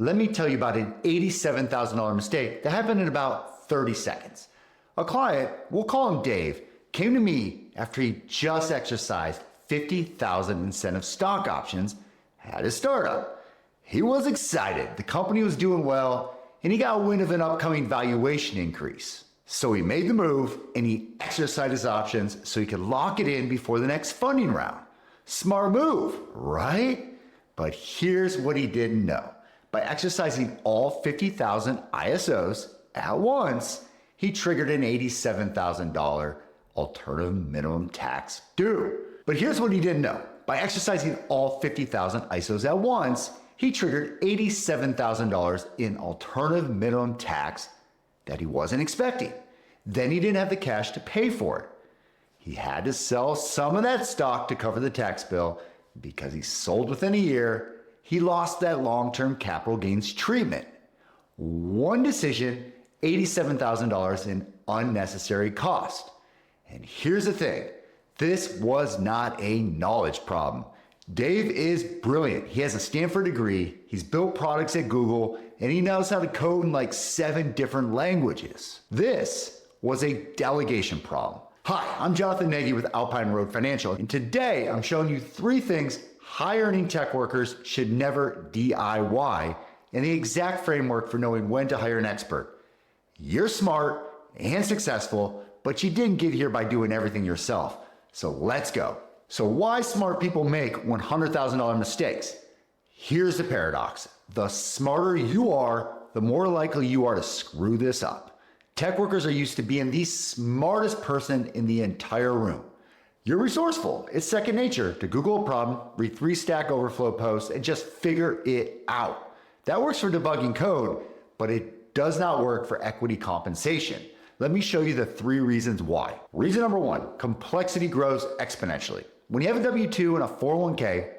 Let me tell you about an $87,000 mistake that happened in about 30 seconds. A client, we'll call him Dave, came to me after he just exercised 50,000 incentive stock options at his startup. He was excited, the company was doing well, and he got wind of an upcoming valuation increase. So he made the move and he exercised his options so he could lock it in before the next funding round. Smart move, right? But here's what he didn't know. By exercising all 50,000 ISOs at once, he triggered an $87,000 alternative minimum tax due. But here's what he didn't know. By exercising all 50,000 ISOs at once, he triggered $87,000 in alternative minimum tax that he wasn't expecting. Then he didn't have the cash to pay for it. He had to sell some of that stock to cover the tax bill. Because he sold within a year, he lost that long-term capital gains treatment. One decision, $87,000 in unnecessary cost. And here's the thing, this was not a knowledge problem. Dave is brilliant. He has a Stanford degree, he's built products at Google, and he knows how to code in like 7 different languages. This was a delegation problem. Hi, I'm Jonathan Nagy with Alpine Road Financial, and today I'm showing you 3 things high-earning tech workers should never DIY and the exact framework for knowing when to hire an expert. You're smart and successful, but you didn't get here by doing everything yourself. So let's go. So why smart people make $100,000 mistakes? Here's the paradox. The smarter you are, the more likely you are to screw this up. Tech workers are used to being the smartest person in the entire room. You're resourceful. It's second nature to Google a problem, read 3 Stack Overflow posts, and just figure it out. That works for debugging code, but it does not work for equity compensation. Let me show you the 3 reasons why. Reason number 1, complexity grows exponentially. When you have a W-2 and a 401k,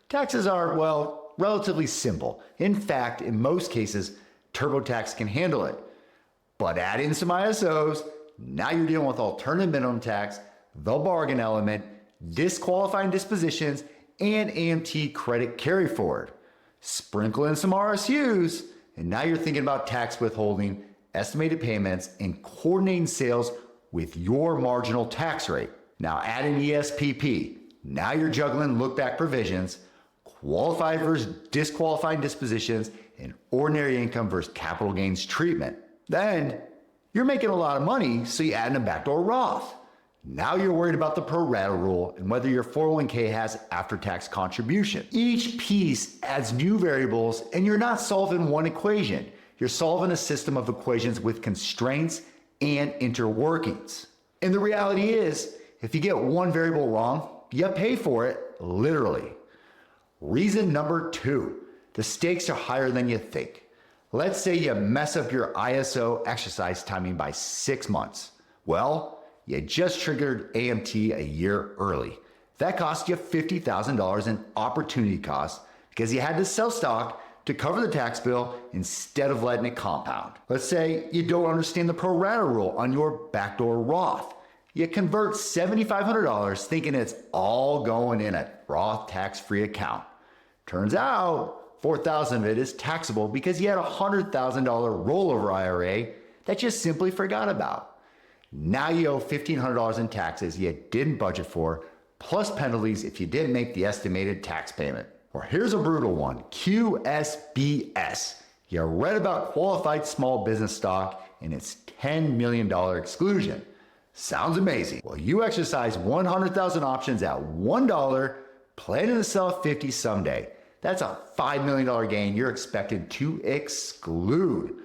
taxes are, well, relatively simple. In fact, in most cases, TurboTax can handle it. But add in some ISOs, now you're dealing with alternative minimum tax, the bargain element, disqualifying dispositions, and AMT credit carry forward. Sprinkle in some RSUs, and now you're thinking about tax withholding, estimated payments, and coordinating sales with your marginal tax rate. Now add in ESPP. Now you're juggling look-back provisions, qualified versus disqualifying dispositions, and ordinary income versus capital gains treatment. Then you're making a lot of money, so you add in a backdoor Roth. Now you're worried about the pro rata rule and whether your 401k has after-tax contribution. Each piece adds new variables, and you're not solving one equation. You're solving a system of equations with constraints and interworkings. And the reality is, if you get one variable wrong, you pay for it, literally. Reason number 2, the stakes are higher than you think. Let's say you mess up your ISO exercise timing by 6 months. Well, you just triggered AMT a year early. That cost you $50,000 in opportunity costs because you had to sell stock to cover the tax bill instead of letting it compound. Let's say you don't understand the pro rata rule on your backdoor Roth. You convert $7,500 thinking it's all going in a Roth tax-free account. Turns out $4,000 of it is taxable because you had a $100,000 rollover IRA that you simply forgot about. Now you owe $1,500 in taxes you didn't budget for, plus penalties if you didn't make the estimated tax payment. Or here's a brutal one, QSBS. You read about qualified small business stock and its $10 million exclusion. Sounds amazing. Well, you exercise 100,000 options at $1, planning to sell at 50 someday. That's a $5 million gain you're expected to exclude.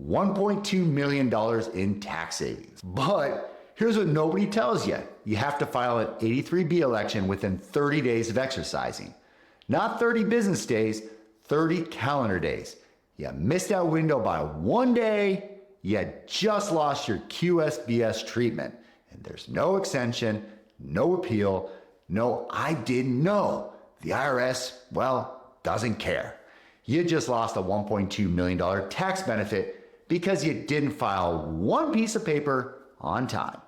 $1.2 million in tax savings. But here's what nobody tells you. You have to file an 83B election within 30 days of exercising. Not 30 business days, 30 calendar days. You missed that window by 1 day, you just lost your QSBS treatment. And there's no extension, no appeal, no I didn't know. The IRS, well, doesn't care. You just lost a $1.2 million tax benefit because you didn't file one piece of paper on time.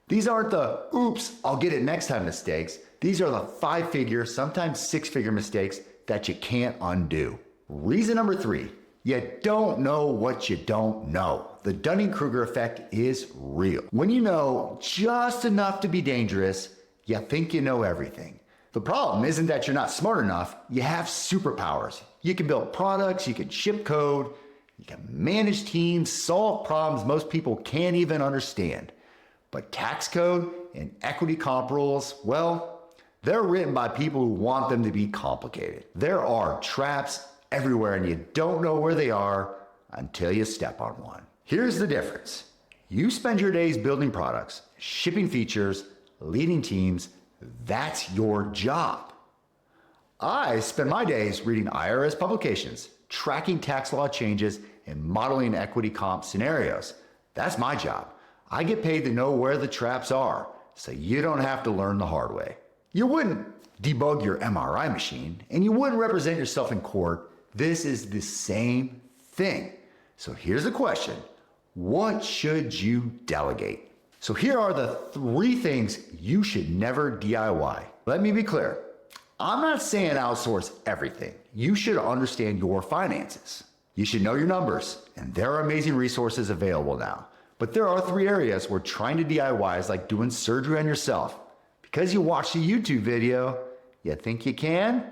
These aren't the oops, I'll get it next time mistakes. These are the 5-figure, sometimes 6-figure mistakes that you can't undo. Reason number 3, You don't know what you don't know. The Dunning-Kruger effect is real. When you know just enough to be dangerous, you think you know everything. The problem isn't that you're not smart enough, you have superpowers. You can build products, you can ship code, you can manage teams, solve problems most people can't even understand. But tax code and equity comp rules, well, they're written by people who want them to be complicated. There are traps everywhere and you don't know where they are until you step on one. Here's the difference. You spend your days building products, shipping features, leading teams. That's your job. I spend my days reading IRS publications, tracking tax law changes, and modeling equity comp scenarios. That's my job. I get paid to know where the traps are, so you don't have to learn the hard way. You wouldn't debug your MRI machine, and you wouldn't represent yourself in court. This is the same thing. So here's the question. What should you delegate? So here are the 3 things you should never DIY. Let me be clear. I'm not saying outsource everything. You should understand your finances. You should know your numbers, and there are amazing resources available now. But there are 3 areas where trying to DIY is like doing surgery on yourself. Because you watched a YouTube video, you think you can?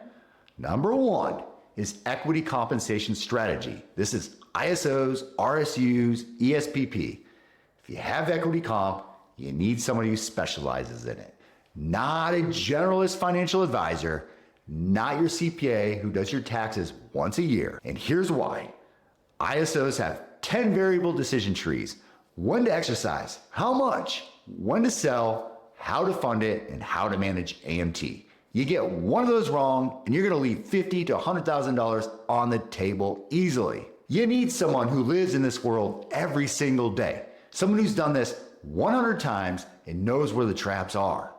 Number 1 is equity compensation strategy. This is ISOs, RSUs, ESPP. If you have equity comp, you need somebody who specializes in it. Not a generalist financial advisor, not your CPA who does your taxes once a year. And here's why. ISOs have 10 variable decision trees. When to exercise, how much, when to sell, how to fund it, and how to manage AMT. You get one of those wrong, and you're gonna leave $50,000 to $100,000 on the table easily. You need someone who lives in this world every single day. Someone who's done this 100 times and knows where the traps are.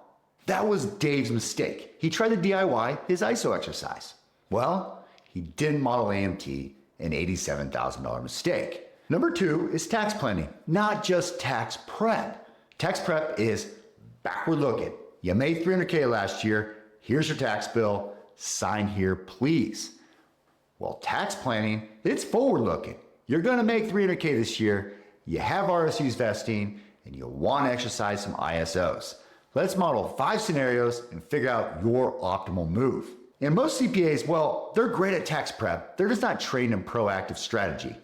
That was Dave's mistake. He tried to DIY his ISO exercise. Well, he didn't model AMT, an $87,000 mistake. Number 2 is tax planning, not just tax prep. Tax prep is backward looking. You made $300K last year. Here's your tax bill. Sign here, please. Well, tax planning, it's forward looking. You're going to make $300K this year. You have RSUs vesting and you want to exercise some ISOs. Let's model 5 scenarios and figure out your optimal move. And most CPAs, well, they're great at tax prep. They're just not trained in proactive strategy.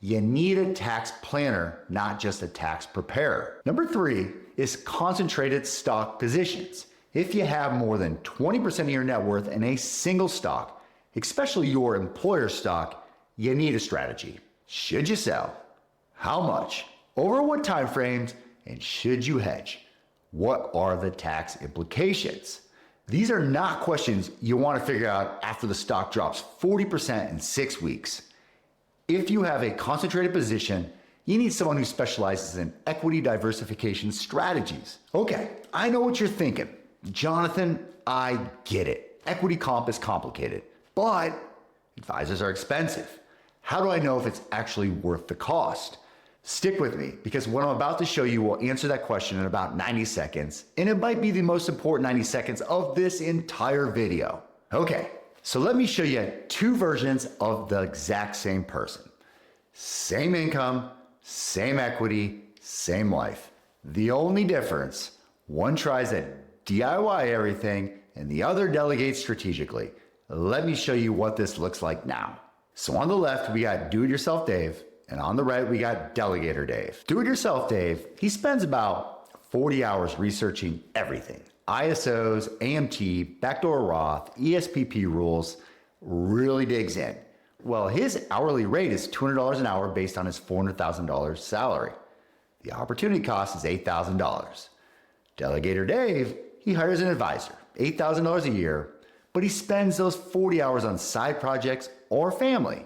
You need a tax planner, not just a tax preparer. Number 3 is concentrated stock positions. If you have more than 20% of your net worth in a single stock, especially your employer stock, you need a strategy. Should you sell? How much? Over what time frames? And should you hedge? What are the tax implications? These are not questions you want to figure out after the stock drops 40% in 6 weeks. If you have a concentrated position, you need someone who specializes in equity diversification strategies. Okay, I know what you're thinking. Jonathan, I get it. Equity comp is complicated, but advisors are expensive. How do I know if it's actually worth the cost? Stick with me, because what I'm about to show you will answer that question in about 90 seconds, and it might be the most important 90 seconds of this entire video. Okay, so let me show you 2 versions of the exact same person. Same income, same equity, same life. The only difference, one tries to DIY everything and the other delegates strategically. Let me show you what this looks like now. So on the left, we got Do-It-Yourself Dave, and on the right, we got Delegator Dave. Do-It-Yourself Dave, he spends about 40 hours researching everything. ISOs, AMT, backdoor Roth, ESPP rules, really digs in. Well, his hourly rate is $200 an hour based on his $400,000 salary. The opportunity cost is $8,000. Delegator Dave, he hires an advisor, $8,000 a year, but he spends those 40 hours on side projects or family.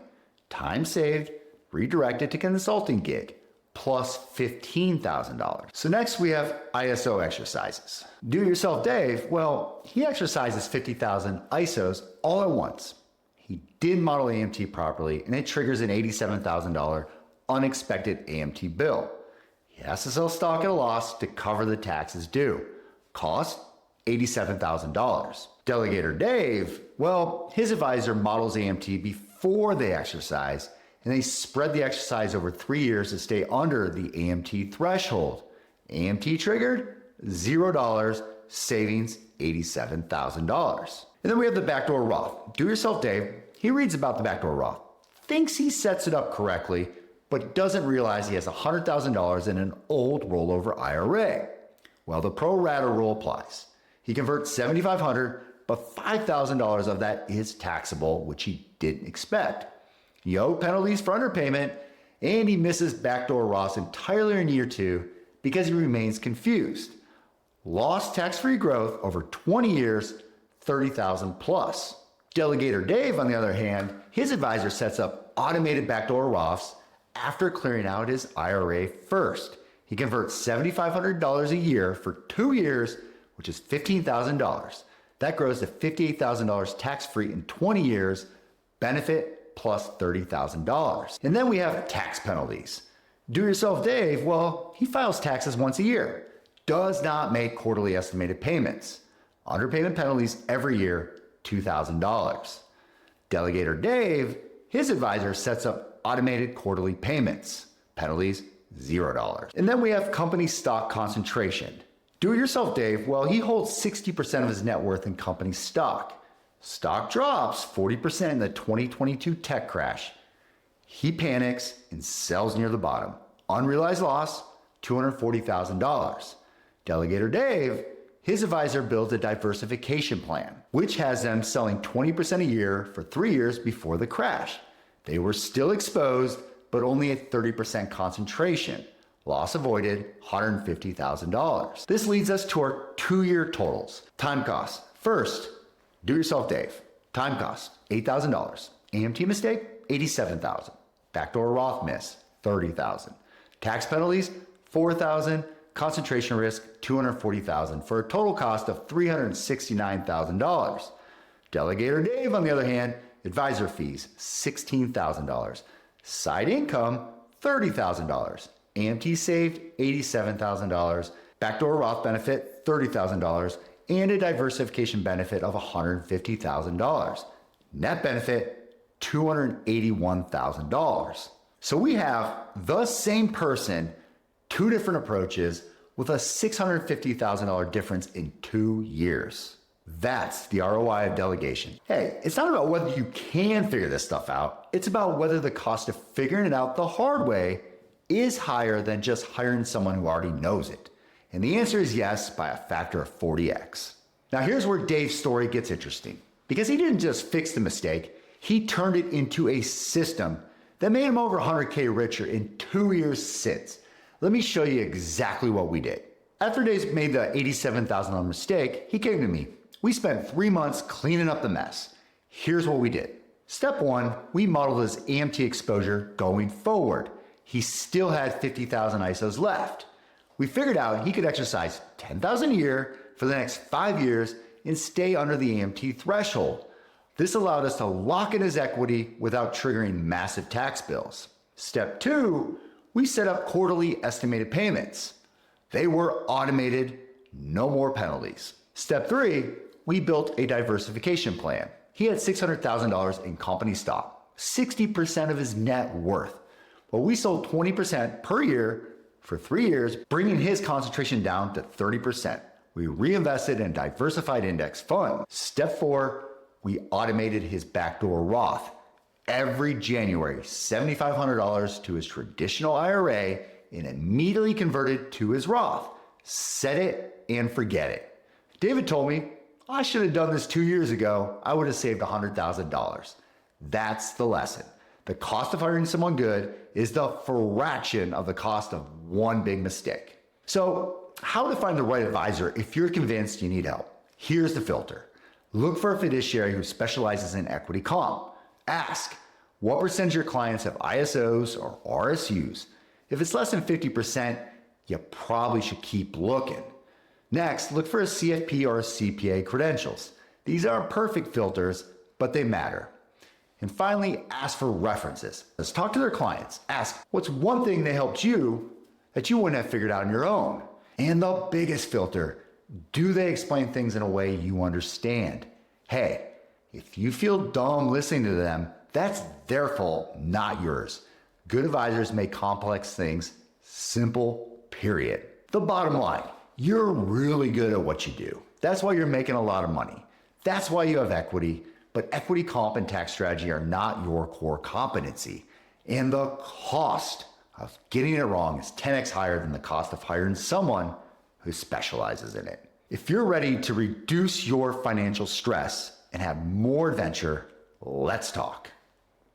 Time saved, redirected to consulting gig, plus $15,000. So next we have ISO exercises. Do-It-Yourself Dave, well, he exercises 50,000 ISOs all at once. He didn't model AMT properly, and it triggers an $87,000 unexpected AMT bill. He has to sell stock at a loss to cover the taxes due. Cost, $87,000. Delegator Dave, well, his advisor models AMT before they exercise, and they spread the exercise over 3 years to stay under the AMT threshold. AMT triggered, $0, savings $87,000. And then we have the backdoor Roth. Do it yourself Dave, he reads about the backdoor Roth, thinks he sets it up correctly, but doesn't realize he has $100,000 in an old rollover IRA. Well, the pro rata rule applies. He converts $7,500, but $5,000 of that is taxable, which he didn't expect. He owed penalties for underpayment, and he misses backdoor Roths entirely in year 2 because he remains confused. Lost tax-free growth over 20 years, $30,000 plus. Delegator Dave, on the other hand, his advisor sets up automated backdoor Roths after clearing out his IRA first. He converts $7,500 a year for 2 years, which is $15,000. That grows to $58,000 tax-free in 20 years, benefit plus $30,000. And then we have tax penalties. Do-it-yourself Dave, well, he files taxes once a year, does not make quarterly estimated payments. Underpayment penalties every year, $2,000. Delegator Dave, his advisor sets up automated quarterly payments. Penalties, $0. And then we have company stock concentration. Do-it-yourself Dave, well, he holds 60% of his net worth in company stock. Stock drops 40% in the 2022 tech crash. He panics and sells near the bottom. Unrealized loss, $240,000. Delegator Dave, his advisor builds a diversification plan, which has them selling 20% a year for 3 years before the crash. They were still exposed, but only at 30% concentration. Loss avoided, $150,000. This leads us to our 2-year totals. Time cost. First, do-it-yourself Dave. Time cost, $8,000. AMT mistake, $87,000. Backdoor Roth miss, $30,000. Tax penalties, $4,000. Concentration risk, $240,000 for a total cost of $369,000. Delegator Dave, on the other hand, advisor fees, $16,000. Side income, $30,000. AMT saved, $87,000. Backdoor Roth benefit, $30,000. And a diversification benefit of $150,000. Net benefit, $281,000. So we have the same person, 2 different approaches with a $650,000 difference in 2 years. That's the ROI of delegation. Hey, it's not about whether you can figure this stuff out. It's about whether the cost of figuring it out the hard way is higher than just hiring someone who already knows it. And the answer is yes, by a factor of 40x. Now here's where Dave's story gets interesting. Because he didn't just fix the mistake, he turned it into a system that made him over 100K richer in 2 years since. Let me show you exactly what we did. After Dave made the $87,000 mistake, he came to me. We spent 3 months cleaning up the mess. Here's what we did. Step 1, we modeled his AMT exposure going forward. He still had 50,000 ISOs left. We figured out he could exercise 10,000 a year for the next 5 years and stay under the AMT threshold. This allowed us to lock in his equity without triggering massive tax bills. Step 2, we set up quarterly estimated payments. They were automated, no more penalties. Step 3, we built a diversification plan. He had $600,000 in company stock, 60% of his net worth. Well, we sold 20% per year for 3 years, bringing his concentration down to 30%. We reinvested in a diversified index fund. Step 4, we automated his backdoor Roth. Every January, $7,500 to his traditional IRA and immediately converted to his Roth. Set it and forget it. David told me, I should have done this 2 years ago. I would have saved $100,000. That's the lesson. The cost of hiring someone good is the fraction of the cost of one big mistake. So how to find the right advisor if you're convinced you need help? Here's the filter. Look for a fiduciary who specializes in equity comp. Ask, what percentage of your clients have ISOs or RSUs? If it's less than 50%, you probably should keep looking. Next, look for a CFP or a CPA credentials. These aren't perfect filters, but they matter. And finally, ask for references. Let's talk to their clients. Ask, what's one thing they helped you that you wouldn't have figured out on your own? And the biggest filter, do they explain things in a way you understand? Hey, if you feel dumb listening to them, That's their fault, not yours. Good advisors make complex things simple, period. The bottom line, you're really good at what you do. That's why you're making a lot of money. That's why you have equity, but equity comp and tax strategy are not your core competency. And the cost of getting it wrong is 10x higher than the cost of hiring someone who specializes in it. If you're ready to reduce your financial stress and have more adventure, let's talk.